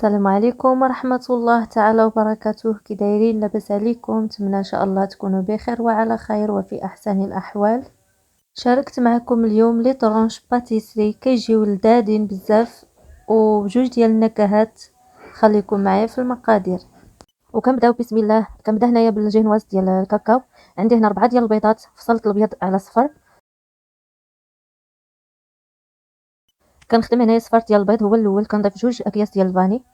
السلام عليكم ورحمة الله تعالى وبركاته. كي دايرين؟ لاباس عليكم؟ نتمنى ان شاء الله تكونوا بخير وعلى خير وفي احسن الاحوال. شاركت معكم اليوم لي طرونش باتيسري كيجيو لذاذين بزاف وبجوج ديال النكهات. خليكم معايا في المقادير وكنبداو بسم الله. كنبدا هنايا بالجينواز ديال الكاكاو. عندي هنا 4 ديال البيضات، فصلت الابيض على صفر. كنخدم هنايا صفر ديال البيض هو الاول. كنضيف 2 اكياس ديال الفاني.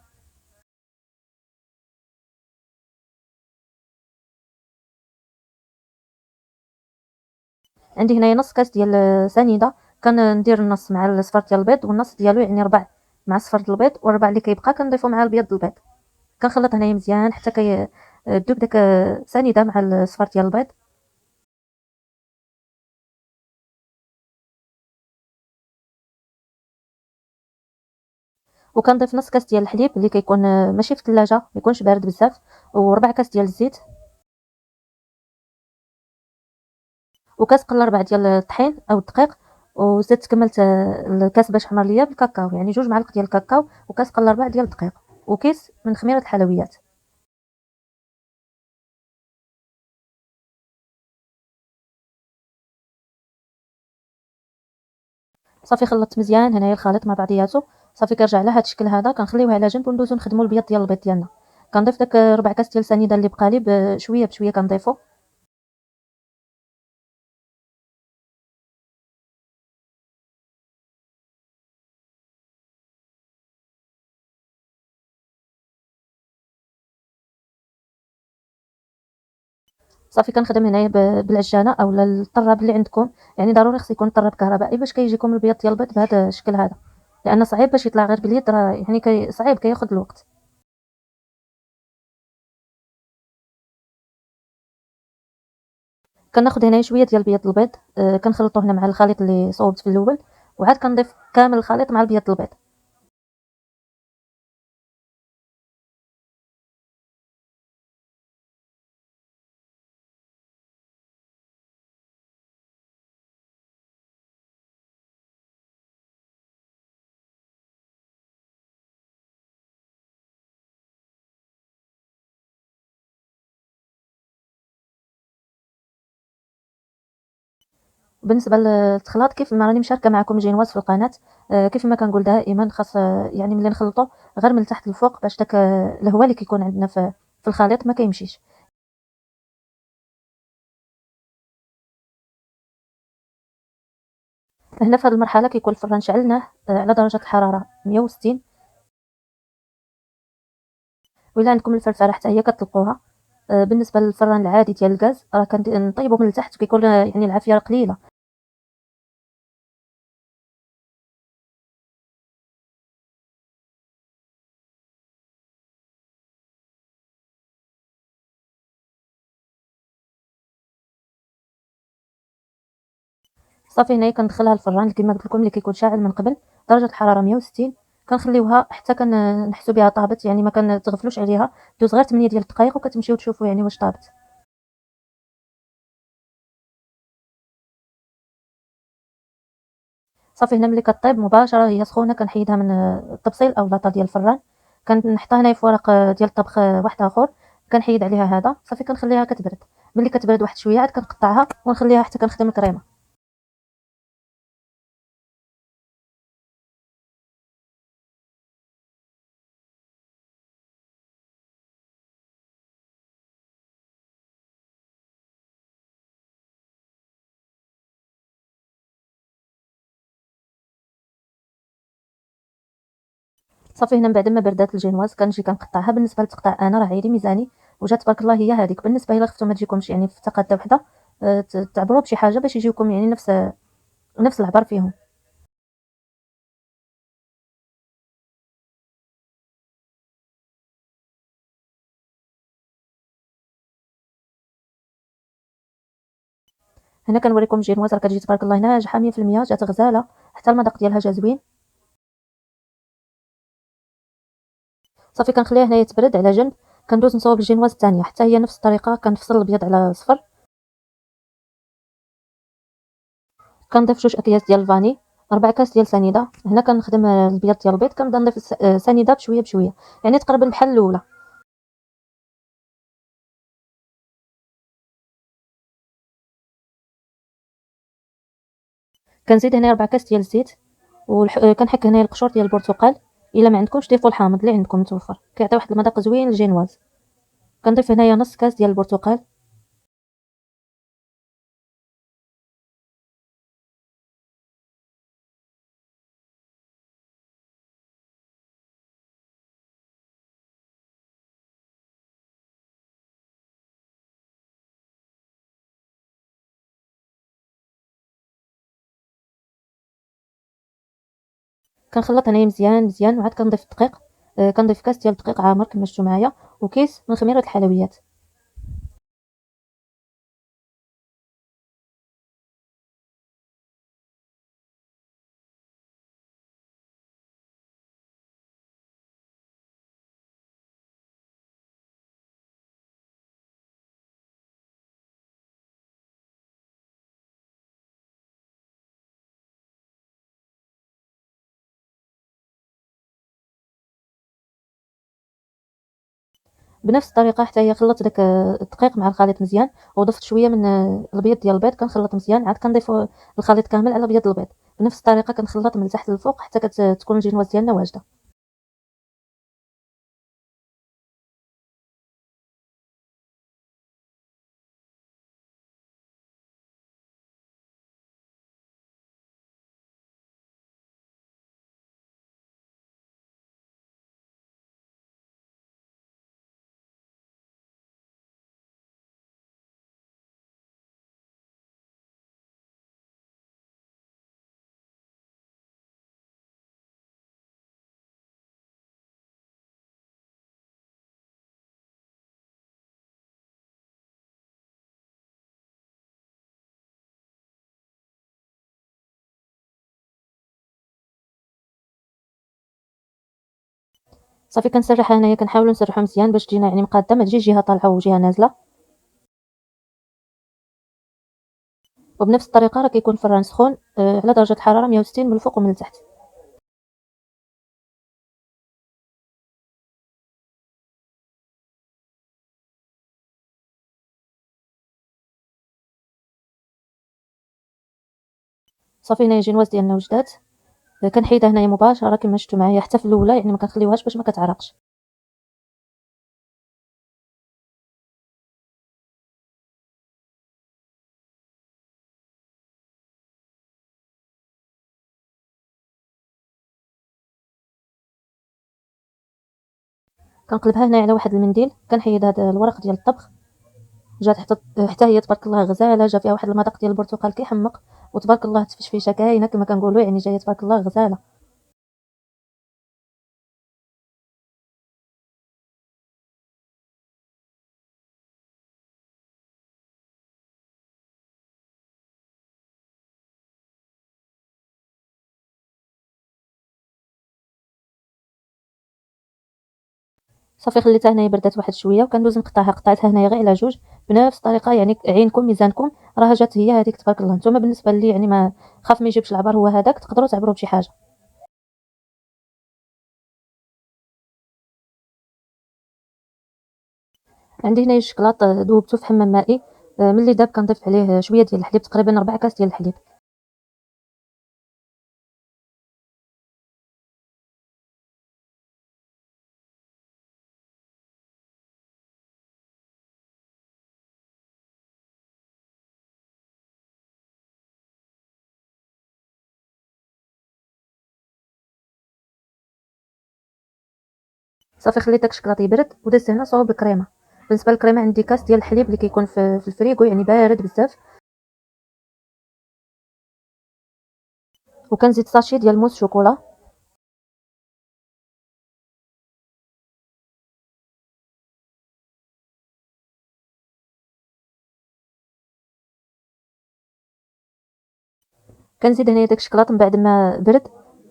عندي هنايا نص كاس ديال سنيده. كندير النص مع الصفر ديال البيض والنص ديالو يعني ربع مع صفر ديال البيض، والربع اللي كيبقى كنضيفو مع البيض ديال البيض. كنخلط هنايا مزيان حتى كيذوب داك السنيده مع الصفر ديال البيض. وكنضيف نص كاس ديال الحليب اللي كيكون ماشي في الثلاجه، ما يكونش بارد بزاف، وربع كاس ديال الزيت، وكاس قله ربع ديال الطحين او الدقيق. وزدت كملت الكاس باش حمر ليا بالكاكاو، يعني 2 معالق ديال الكاكاو وكاس قله ربع ديال الدقيق وكيس من خميره الحلويات. صافي خلطت مزيان هنايا الخليط مع بعضياتو. صافي كنرجع على هذا الشكل هذا، كنخليوه على جنب وندوزو نخدمو البيض ديال البيض ديالنا. كنضيف داك ربع كاس ديال السنيده اللي بقى لي بشويه بشويه كنضيفو. صافي كنخدم هنايا بالعجانه او الطراب اللي عندكم، يعني ضروري خص يكون طراب كهربائي باش كيجيكم البيض ديال البيض بهذا الشكل هذا، لان صعيب باش يطلع غير باليد، راه يعني صعيب كياخذ الوقت. كناخذ هنايا شويه ديال بيض البيض، كنخلطو هنا مع الخليط اللي صوبت في الاول، وعاد كنضيف كامل الخليط مع البيض البيض. بالنسبه للخلاط كيف ما راني مشاركه معكم جينواز في القناه، كيف ما كنقول دائما خاص يعني ملي نخلطو غير من التحت للفوق باش داك الهواء اللي كيكون عندنا في الخليط ما كيمشيش. هنا في هذه المرحله كيكون الفران شعلناه على درجه الحراره 160. وإلا عندكم الفرفره حتى هي كتطلقوها. بالنسبه للفران العادي ديال الغاز راه كنطيبو من التحت، كيكون يعني العافيه قليله. صافي هنايا كندخلها الفران كما قلت لكم اللي كيكون شاعل من قبل، درجه الحراره 160. كنخليوها حتى كنحسوا بها طابت، يعني ما كنتغفلوش عليها. دوز غير 8 ديال الدقائق وكتمشيو تشوفوا يعني واش طابت. صافي هنا ملي كطيب مباشره هي سخونه كنحيدها من الطبسيل او لاطا ديال الفران. كنحطها هنايا في ورق ديال الطبخ واحد اخر. كنحيد عليها هذا صافي كنخليها كتبرد. ملي كتبرد واحد شويه عاد كنقطعها ونخليها حتى كنخدم الكريمه. صافي هنا من بعد ما بردات الجينواز كنجي كنقطعها. بالنسبه للتقطاع انا راه عيري ميزاني وجات تبارك الله هي هذيك. بالنسبه الى خفتو ما تجيكمش يعني في تقاده وحده، تعبروا بشي حاجه باش يجيوكم يعني نفس العبر فيهم. هنا كنوريكم الجينواز راه كتجي تبارك الله ناجحه 100%، جات غزاله حتى المذاق ديالها جا زوين. صافي كنخليها هنايا تبرد على جنب. كندوز نصاوب الجينواز الثانيه حتى هي نفس الطريقه. كنفصل الابيض على صفر. كنضيف 2 اكياس ديال الفاني 4 كاس ديال سنيده. هنا كنخدم البياض ديال البيض، كنبدا نضيف سنيده بشويه بشويه، يعني تقريبا بحال الاولى. كنزيد هنا 4 كاس ديال الزيت، كنحك هنا القشور ديال البرتقال. الا ما عندكمش ضيفوا الحامض اللي عندكم متوفر، كيعطي واحد المذاق زوين للجينواز. كنضيف هنايا نص كاس ديال البرتقال. كنخلط هنايا مزيان مزيان، وعاد كنضيف الدقيق. كنضيف كاس ديال الدقيق عامر كمشتو معايا، وكيس من خميره الحلويات. بنفس الطريقه حتى هي خلطت داك الدقيق مع الخليط مزيان، وضفت شويه من البيض ديال البيض. كنخلط مزيان، عاد كنضيف الخليط كامل على بيض البيض. بنفس الطريقه كنخلط من تحت للفوق حتى كتكون الجينواز ديالنا واجده. صافي كنسرحها هنايا، كنحاولوا نسرحوا مزيان باش تجينا يعني مقاده، ما تجيش جهه طالعه وجهه نازله. وبنفس الطريقه راه كيكون الفران سخون على درجه الحراره 160 من الفوق ومن التحت. صافي هنايا الجينواز ديالنا وجدات. كنحيدها هنايا مباشره كما شفتوا معايا حتى في الاولى، يعني ما كنخليوهاش باش ما كتعرقش. كنقلبها هنايا على واحد المنديل، كنحيد هذا الورق ديال الطبخ. جات حتى هي تبارك الله غزاله، جا فيها واحد المذاق ديال البرتقال كيحمق، وتبارك الله التفشفيشه كاينه كما كنقولوا، يعني جايه تبارك الله غزاله. صافي خليتها هنايا بردات واحد شويه، وكندوز نقطعها قطعتها هنايا غير على جوج. بنفس الطريقه يعني عينكم ميزانكم، راه جات هي هذيك تبارك الله. نتوما بالنسبه لي يعني ما خاف ما يجيبش العبار هو هذاك، تقدروا تعبروا بشي حاجه. عندي هنايا الشكلاط ذوبته في حمام مائي. ملي داب كنضيف عليه شويه ديال الحليب، تقريبا 4 كاس ديال الحليب. صافي خليت داك الشكلاط يبرد، ودزت هنا صوب الكريمه. بالنسبه للكريمه عندي كاس ديال الحليب اللي كيكون في الفريغو، يعني بارد بزاف. وكنزيد ساشي ديال موس شوكولا. كنزيد هنايا داك الشكلاط من بعد ما برد،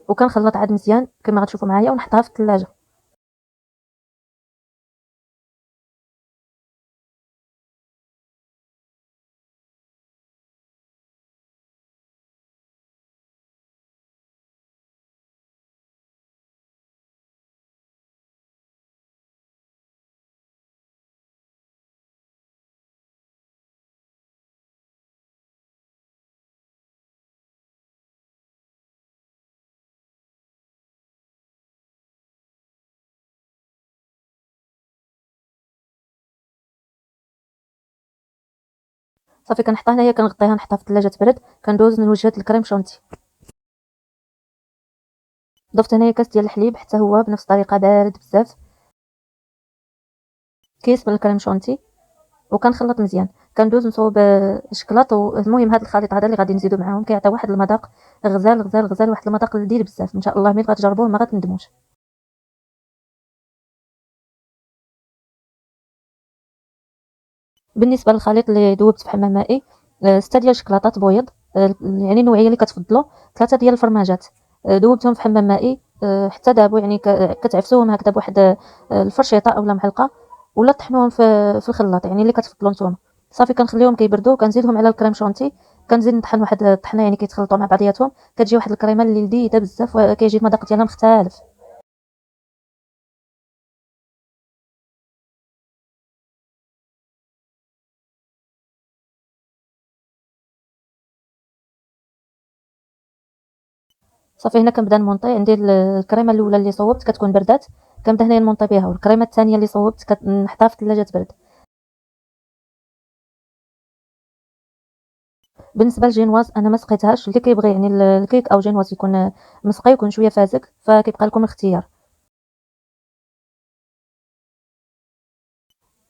وكنخلط عاد مزيان كما غتشوفوا معايا، ونحطها في الثلاجه. صافي كنحطها هنايا، كنغطيها نحطها في الثلاجه تبرد. كندوز نوجد هاد الكريم شونتي. ضفت هنايا كاس ديال الحليب حتى هو بنفس الطريقه بارد بزاف، كيس من الكريم شونتي، وكنخلط مزيان. كندوز نصوب الشكلاط. المهم هذا الخليط هذا اللي غادي نزيدو معاهم كيعطي واحد المذاق غزال غزال غزال، واحد المذاق لذيذ بزاف. ان شاء الله ملي غتجربوه ما غتندموش. بالنسبه للخليط اللي دوبت في حمام مائي، 6 ديال الشكلاطات بويض، يعني النوعيه اللي كتفضلوا، 3 ديال الفرماجات، دوبتهم في حمام مائي حتى دابوا، يعني كتعفسوهم هكذا بواحد الفرشيطه اولا معلقه، ولا طحنوهم في الخلاط، يعني اللي كتفضلوا نتوما. صافي كنخليهم كيبردوا، كنزيدهم على الكريم شونتي، كنزيد نطحن واحد الطحنه، يعني كيتخلطوا مع بعضياتهم، كتجي واحد الكريمه اللي لذيذه بزاف، وكيجي المذاق ديالها مختلف. صافي هنا كنبدا نمونطي. عندي الكريمه الاولى اللي صوبت كتكون بردات، كنبدا هنايا نمونطي بها، والكريمه الثانيه اللي صوبت كنحطها في الثلاجه تبرد. بالنسبه للجينواز انا ما سقيتهاش، اللي كيبغي يعني الكيك او جينواز يكون مسقي يكون شويه فازك، فكيبقى لكم الاختيار.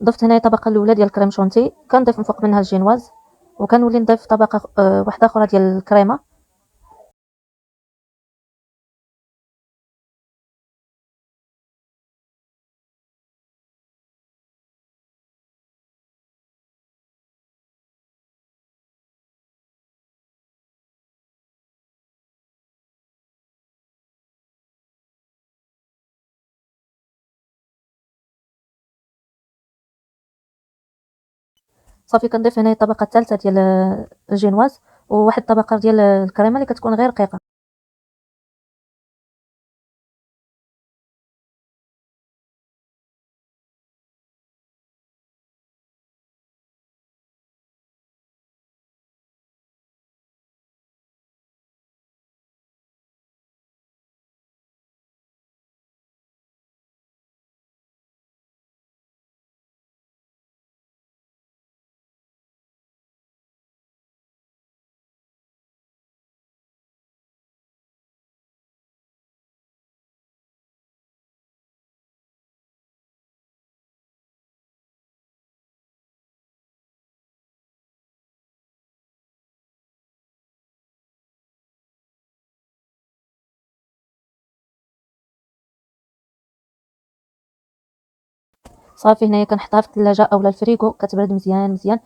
ضفت هنايا الطبقه الاولى ديال الكريم شونتي، كنضيف من فوق منها الجينواز، وكنولي نضيف طبقه واحده اخرى ديال الكريمه. صافي كنضيف هنايا الطبقه الثالثه ديال الجينواز، وواحد الطبقه ديال الكريمه اللي كتكون غير رقيقه. صافي هنايا كنحطها في الثلاجه اولا الفريغو كتبرد مزيان مزيان.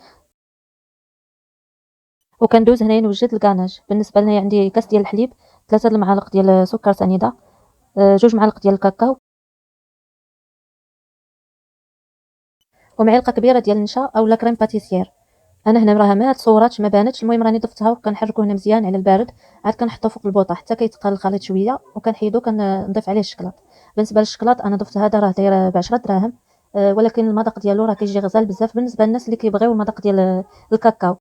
وكندوز هنايا نوجد الكاناج. بالنسبه لنا عندي كاس ديال الحليب، 3 المعالق ديال سكر سنيده، 2 معالق ديال الكاكاو، ومعلقه كبيره ديال النشا اولا كريم باتيسير. انا هنا راها ما تصوراتش ما بانتش، المهم راني ضفتها وكنحركو هنا مزيان على البارد، عاد كنحطو فوق البوطه حتى كيتقل الخليط شويه، وكنحيدو كنضيف عليه الشكلاط. بالنسبه للشكلاط انا ضفت هذا راه داير ب 10 دراهم، ولكن المذاق ديالو راه كيجي غزال بزاف بالنسبه للناس اللي كيبغيو المذاق ديال الكاكاو.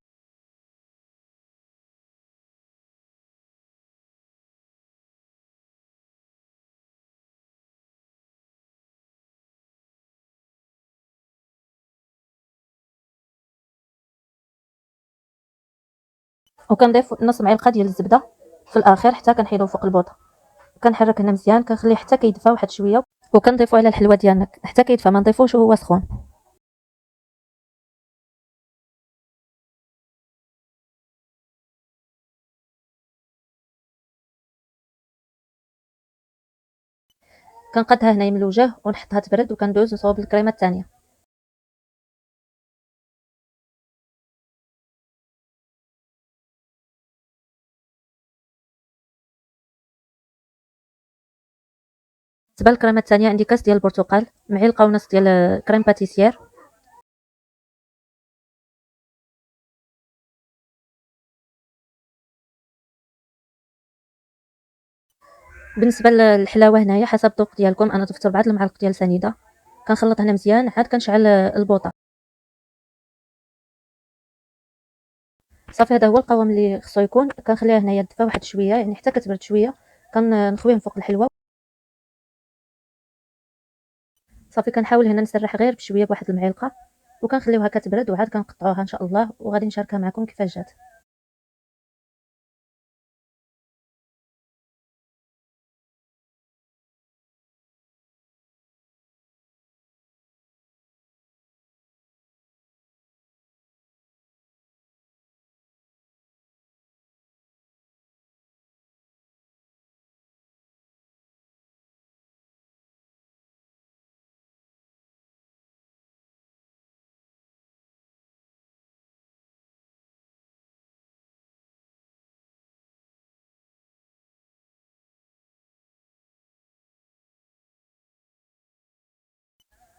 وكنضيف نص معلقه ديال الزبده في الاخير حتى كنحيدو فوق البوطه. كنحرك هنا مزيان، كنخليه حتى كيدفى واحد شويه، وكنضيفو على الحلوه ديالنا حتى كيدفى، ما نضيفوش وهو سخون. كنقادها هنايا من الوجه ونحطها تبرد، وكندوز نصاوب الكريمه الثانيه. بالنسبه للكريمه الثانيه عندي كاس ديال البرتقال، معلقه ونص ديال كريم باتيسير. بالنسبه للحلاوه هنايا حسب الذوق ديالكم، انا ضفت 4 المعالق ديال سنيده. كنخلط هنا مزيان، عاد كنشعل البوطه. صافي هذا هو القوام اللي خصو يكون. كنخليها هنايا دفا واحد شويه، يعني حتى كتبرد شويه، كنخويهم فوق الحلوه. صافي كنحاول هنا نسرح غير بشويه بواحد المعلقه، وكنخليوها كتبرد وعاد كنقطعوها ان شاء الله، وغادي نشاركها معكم كيفاش جات.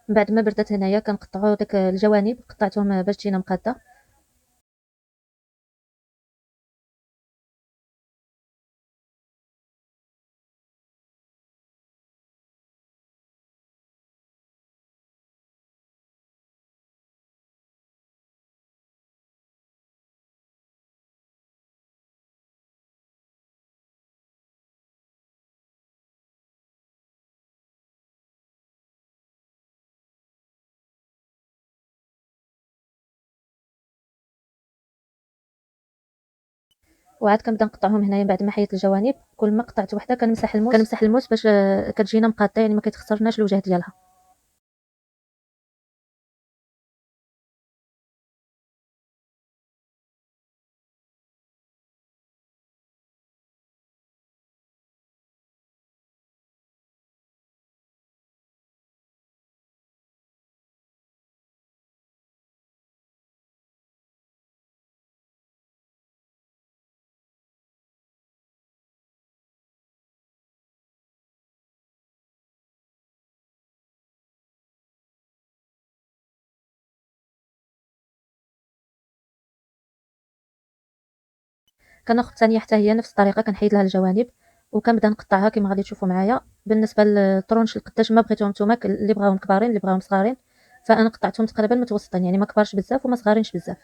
من بعد ما بردات هنايا كنقطعوا داك الجوانب، قطعتهم باش تجينا مقاده. وعاد كنبدا نقطعهم هنايا بعد ما حيدت الجوانب. كل ما قطعت وحده كنمسح الموس باش كتجينا مقاده، يعني ما كيتخسرناش الوجه ديالها. كناخذ الثانيه حتى هي نفس الطريقه، كنحيد لها الجوانب وكنبدا نقطعها كما غادي تشوفوا معايا. بالنسبه للطرونش قداش ما بغيتوهم نتوما، اللي بغاهم كبارين اللي بغاهم صغارين، فانا قطعتهم تقريبا متوسطين، يعني ما كبارش بزاف وما صغارينش بزاف.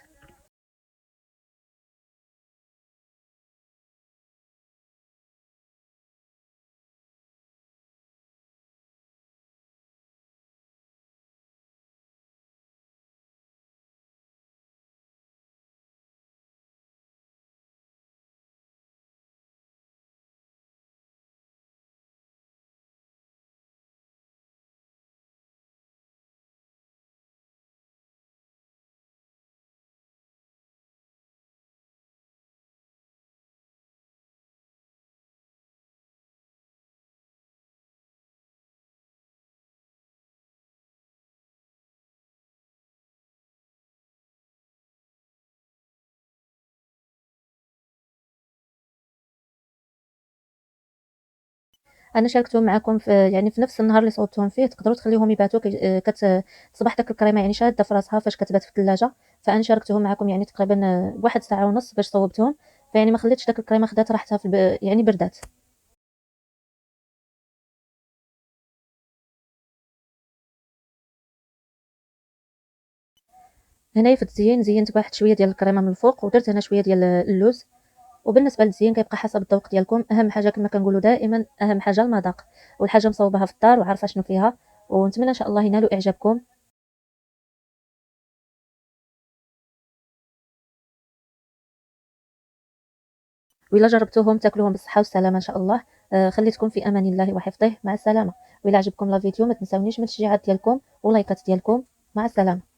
انا شاركتهم معكم في يعني في نفس النهار اللي صوبتهم فيه، تقدروا تخليوهم يباتوا كتصبح داك الكريمه يعني شاده في راسها فاش كتبات في الثلاجه. فانا شاركتهم معكم يعني تقريبا واحد ساعه ونص باش صوبتهم، فيعني ما خليتش داك الكريمه خدات راحتها يعني بردات. هنايا في التزيين زينت بواحد شويه ديال الكريمه من الفوق، ودرت هنا شويه ديال اللوز. وبالنسبه للتزيين كيبقى حسب الذوق ديالكم، اهم حاجه كما كنقولوا دائما اهم حاجه المذاق، والحاجه مصوبها في الدار وعارفه شنو فيها. ونتمنى ان شاء الله ينالوا اعجابكم. وإلا جربتوهم تاكلوهم بالصحة والسلامة إن شاء الله. خليتكم في أمان الله وحفظه، مع السلامة. وإلا عجبكم لا فيديو ما تنساونيش من التشجيعات ديالكم ولايكات ديالكم. مع السلامة.